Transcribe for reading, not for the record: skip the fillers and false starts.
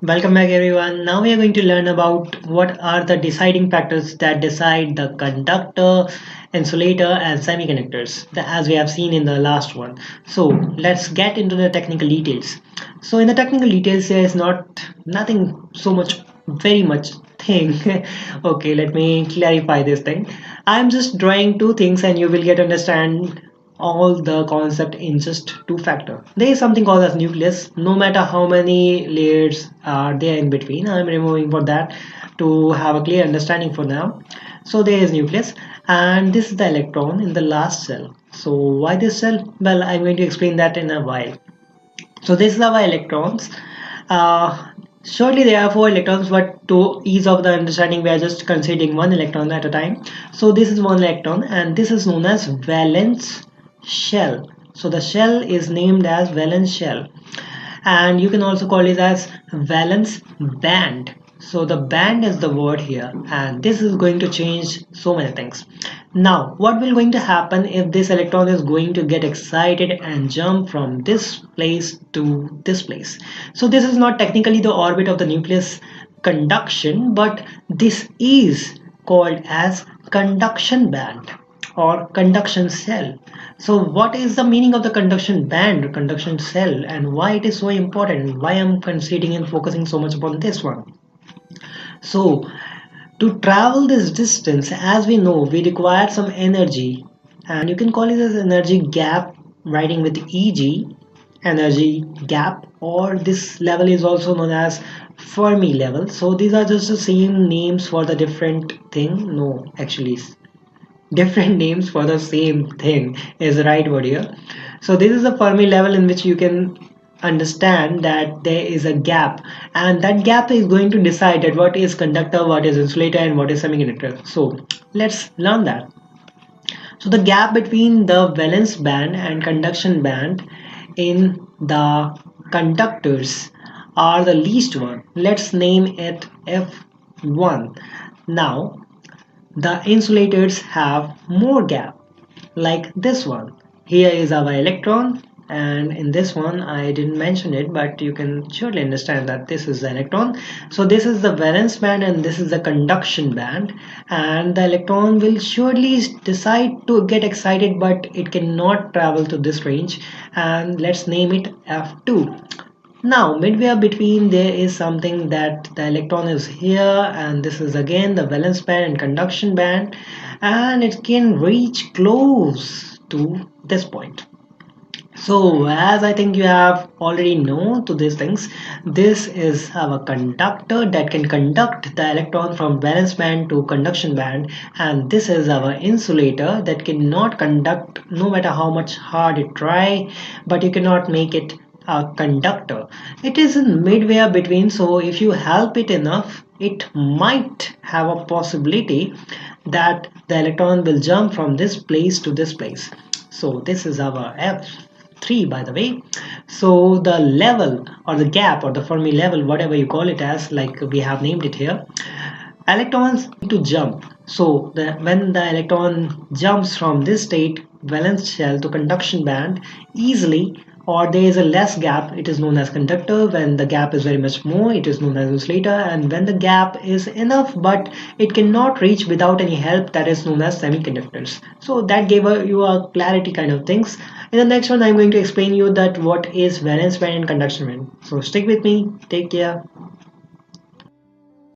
Welcome back everyone. Now we are going to learn about what are the deciding factors that decide the conductor, insulator and semiconductors as we have seen in the last one. So let's get into the technical details. So in the technical details there is nothing so much very much thing. Okay, let me clarify this thing. I'm just drawing two things and you will get understand all the concept in just two factor. There is something called as nucleus. No matter how many layers are there in between, I'm removing for that to have a clear understanding for now. So there is nucleus and this is the electron in the last cell. So why this cell? Well, I'm going to explain that in a while. So this is our electrons. Surely there are four electrons, but to ease of the understanding we are just considering one electron at a time. So this is one electron and this is known as valence shell. So the shell is named as valence shell, and you can also call it as valence band. So the band is the word here, and this is going to change so many things. Now what will going to happen if this electron is going to get excited and jump from this place to this place? So this is not technically the orbit of the nucleus conduction, but this is called as conduction band or conduction cell. So what is the meaning of the conduction band or conduction cell, and why it is so important, why I'm considering and focusing so much upon this one? So to travel this distance, as we know, we require some energy, and you can call it as energy gap, writing with eg, energy gap, or this level is also known as Fermi level. So these are just the same names for the different thing. No, actually different names for the same thing is the right word here. So this is the Fermi level in which you can understand that there is a gap, and that gap is going to decide that what is conductor, what is insulator and what is semiconductor. So let's learn that. So the gap between the valence band and conduction band in the conductors are the least one. Let's name it F1. Now the insulators have more gap, like this one. Here is our electron, and in this one I didn't mention it, but you can surely understand that this is the electron. So this is the valence band and this is the conduction band, and the electron will surely decide to get excited, but it cannot travel to this range, and let's name it F2. Now midway between there is something that the electron is here, and this is again the valence band and conduction band, and it can reach close to this point. So as I think you have already known to these things, this is our conductor that can conduct the electron from valence band to conduction band, and this is our insulator that cannot conduct no matter how much hard it try, but you cannot make it a conductor. It is in midway between, so if you help it enough, it might have a possibility that the electron will jump from this place to this place. So this is our F3, by the way. So the level or the gap or the Fermi level, whatever you call it as, like we have named it here, electrons need to jump. So when the electron jumps from this state, valence shell, to conduction band easily, or there is a less gap, it is known as conductor. When the gap is very much more, it is known as insulator. And when the gap is enough but it cannot reach without any help, that is known as semiconductors. So that gave you a clarity kind of things. In the next one I'm going to explain you that what is valence band and conduction band. So stick with me, take care.